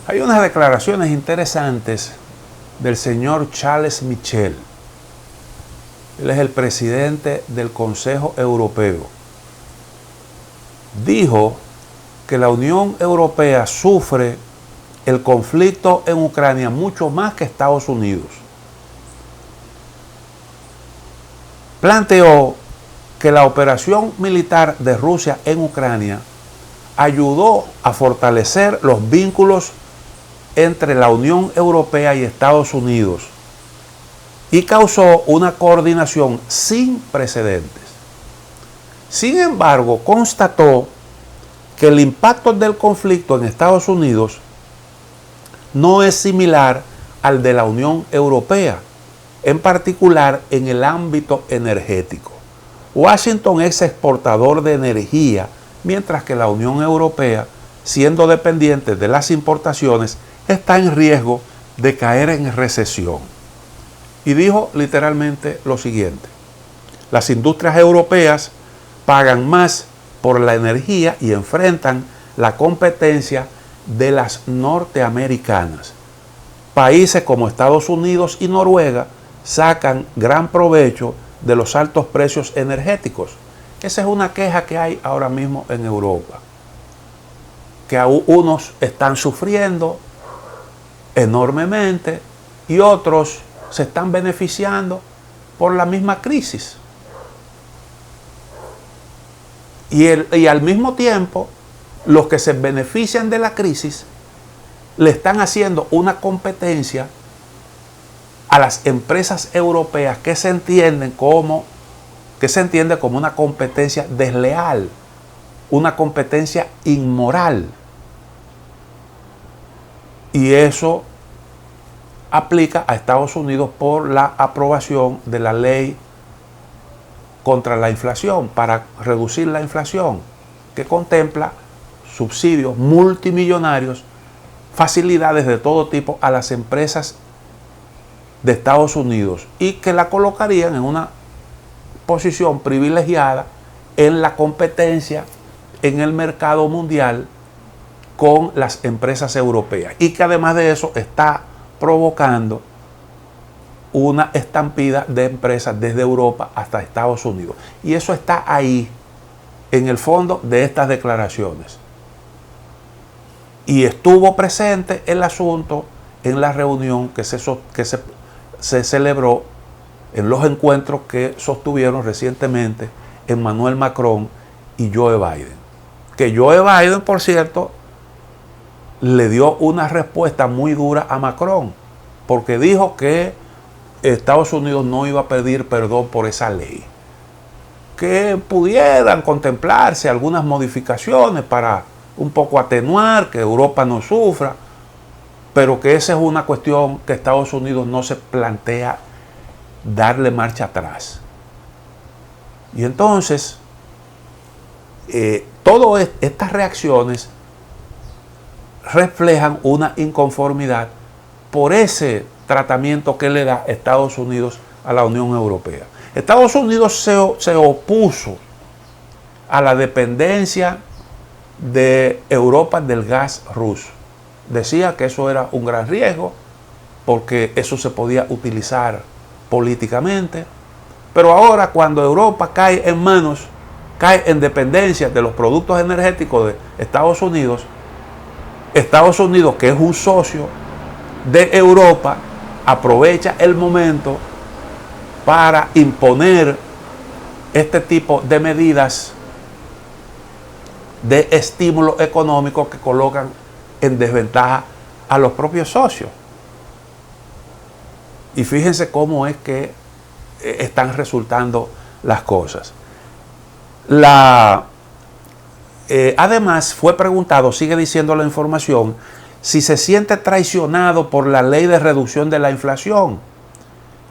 Hay unas declaraciones interesantes del señor Charles Michel. Él es el presidente del Consejo Europeo. Dijo que la Unión Europea sufre el conflicto en Ucrania mucho más que Estados Unidos. Planteó que la operación militar de Rusia en Ucrania ayudó a fortalecer los vínculos entre la Unión Europea y Estados Unidos y causó una coordinación sin precedentes. Sin embargo, constató que el impacto del conflicto en Estados Unidos no es similar al de la Unión Europea, en particular en el ámbito energético. Washington es exportador de energía, mientras que la Unión Europea, siendo dependiente de las importaciones, está en riesgo de caer en recesión. Y dijo literalmente lo siguiente: las industrias europeas pagan más por la energía y enfrentan la competencia de las norteamericanas. Países como Estados Unidos y Noruega sacan gran provecho de los altos precios energéticos. Esa es una queja que hay ahora mismo en Europa, que unos están sufriendo enormemente y otros se están beneficiando por la misma crisis. Y al mismo tiempo, los que se benefician de la crisis le están haciendo una competencia a las empresas europeas que se entiende como una competencia desleal, una competencia inmoral. Y eso aplica a Estados Unidos por la aprobación de la ley contra la inflación, para reducir la inflación, que contempla subsidios multimillonarios, facilidades de todo tipo a las empresas de Estados Unidos y que la colocarían en una posición privilegiada en la competencia en el mercado mundial con las empresas europeas, y que además de eso está provocando una estampida de empresas desde Europa hasta Estados Unidos. Y eso está ahí, en el fondo de estas declaraciones. Y estuvo presente el asunto en la reunión que se celebró, en los encuentros que sostuvieron recientemente Emmanuel Macron y Joe Biden. Que Joe Biden, por cierto, le dio una respuesta muy dura a Macron, porque dijo que Estados Unidos no iba a pedir perdón por esa ley, que pudieran contemplarse algunas modificaciones para un poco atenuar, que Europa no sufra, pero que esa es una cuestión que Estados Unidos no se plantea darle marcha atrás. Y entonces, todas estas reacciones reflejan una inconformidad por ese tratamiento que le da Estados Unidos a la Unión Europea. Estados Unidos se opuso a la dependencia de Europa del gas ruso. Decía que eso era un gran riesgo porque eso se podía utilizar políticamente. Pero ahora, cuando Europa cae en dependencia de los productos energéticos de Estados Unidos, que es un socio de Europa, aprovecha el momento para imponer este tipo de medidas de estímulo económico que colocan en desventaja a los propios socios. Y fíjense cómo es que están resultando las cosas. Además, fue preguntado, sigue diciendo la información, si se siente traicionado por la ley de reducción de la inflación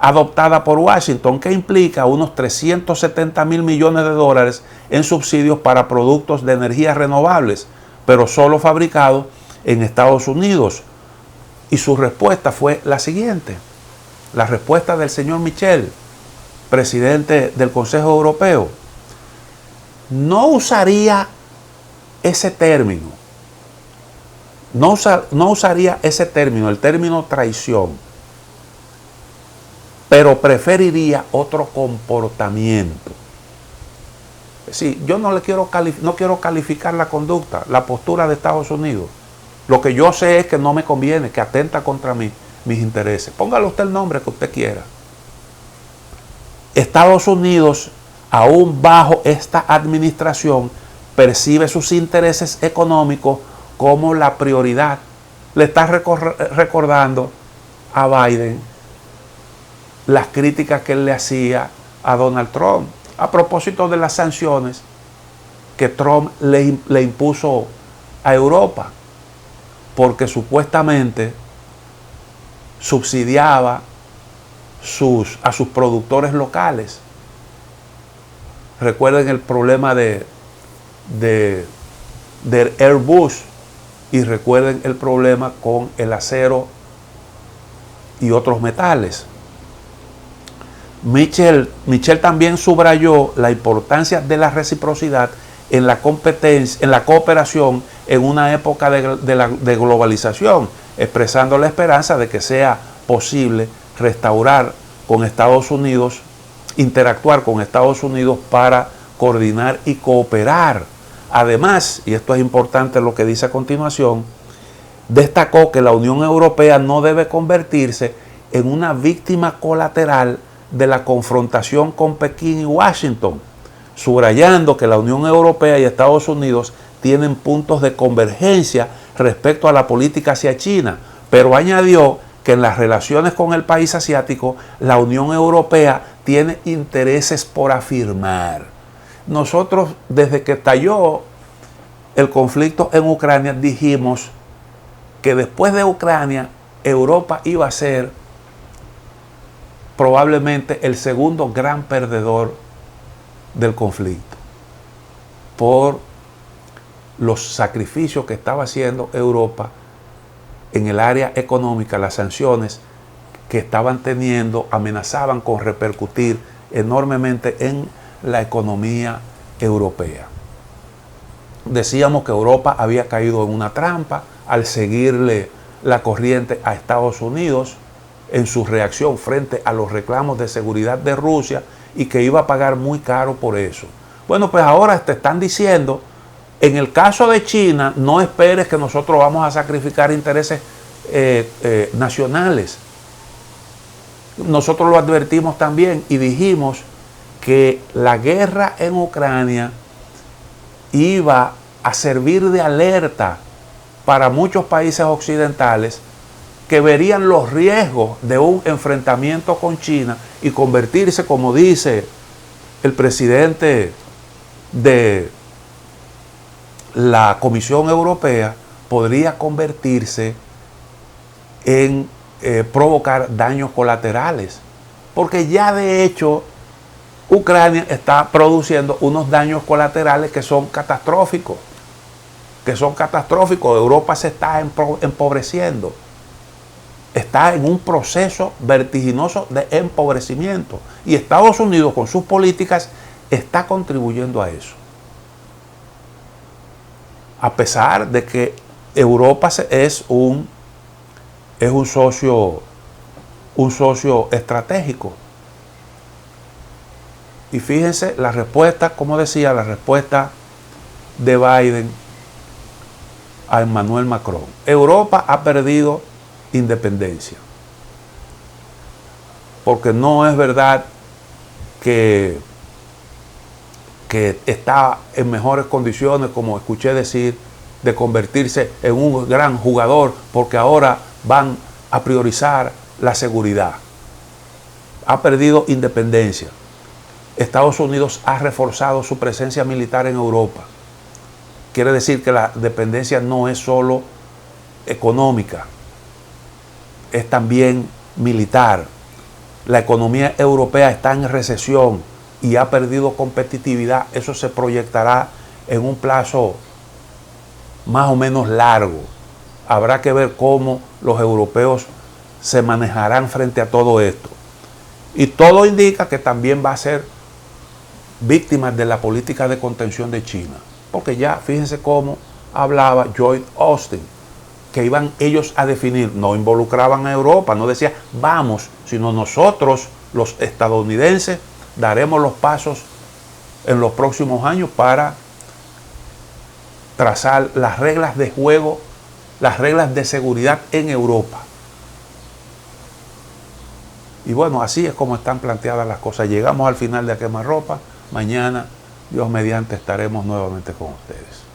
adoptada por Washington, que implica unos 370 mil millones de dólares en subsidios para productos de energías renovables, pero solo fabricados en Estados Unidos. Y su respuesta fue la siguiente: la respuesta del señor Michel, presidente del Consejo Europeo: no usaría ese término, no usaría ese término, el término traición, pero preferiría otro comportamiento. Sí, yo no quiero calificar la conducta, la postura de Estados Unidos. Lo que yo sé es que no me conviene, que atenta contra mí, mis intereses. Póngale usted el nombre que usted quiera. Estados Unidos, aún bajo esta administración, percibe sus intereses económicos como la prioridad. Le está recordando a Biden las críticas que él le hacía a Donald Trump a propósito de las sanciones que Trump le impuso a Europa, porque supuestamente subsidiaba a sus productores locales. Recuerden el problema de Airbus y recuerden el problema con el acero y otros metales. Michel también subrayó la importancia de la reciprocidad en la competencia, en la cooperación en una época de globalización, expresando la esperanza de que sea posible restaurar con Estados Unidos, interactuar con Estados Unidos para coordinar y cooperar. Además, y esto es importante lo que dice a continuación, destacó que la Unión Europea no debe convertirse en una víctima colateral de la confrontación con Pekín y Washington, subrayando que la Unión Europea y Estados Unidos tienen puntos de convergencia respecto a la política hacia China, pero añadió que en las relaciones con el país asiático, la Unión Europea tiene intereses por afirmar. Nosotros, desde que estalló el conflicto en Ucrania, dijimos que después de Ucrania, Europa iba a ser probablemente el segundo gran perdedor del conflicto, por los sacrificios que estaba haciendo Europa en el área económica. Las sanciones que estaban teniendo amenazaban con repercutir enormemente en la economía europea. Decíamos que Europa había caído en una trampa al seguirle la corriente a Estados Unidos en su reacción frente a los reclamos de seguridad de Rusia y que iba a pagar muy caro por eso. Bueno, pues ahora te están diciendo, en el caso de China, no esperes que nosotros vamos a sacrificar intereses nacionales. Nosotros lo advertimos también y dijimos que la guerra en Ucrania iba a servir de alerta para muchos países occidentales que verían los riesgos de un enfrentamiento con China y convertirse, como dice el presidente de la Comisión Europea, podría convertirse en provocar daños colaterales. Porque ya de hecho Ucrania está produciendo unos daños colaterales que son catastróficos. Europa se está empobreciendo. Está en un proceso vertiginoso de empobrecimiento. Y Estados Unidos, con sus políticas, está contribuyendo a eso. A pesar de que Europa es un socio estratégico. Y fíjense la respuesta, como decía, la respuesta de Biden a Emmanuel Macron. Europa ha perdido independencia, porque no es verdad que está en mejores condiciones, como escuché decir, de convertirse en un gran jugador, porque ahora van a priorizar la seguridad. Ha perdido independencia. Estados Unidos ha reforzado su presencia militar en Europa. Quiere decir que la dependencia no es solo económica, es también militar. La economía europea está en recesión y ha perdido competitividad. Eso se proyectará en un plazo más o menos largo. Habrá que ver cómo los europeos se manejarán frente a todo esto. Y todo indica que también va a ser víctima de la política de contención de China. Porque ya fíjense cómo hablaba Lloyd Austin, que iban ellos a definir. No involucraban a Europa, no decía vamos, sino nosotros, los estadounidenses, daremos los pasos en los próximos años para trazar las reglas de juego, las reglas de seguridad en Europa. Y bueno, así es como están planteadas las cosas. Llegamos al final de A Quemarropa. Mañana, Dios mediante, estaremos nuevamente con ustedes.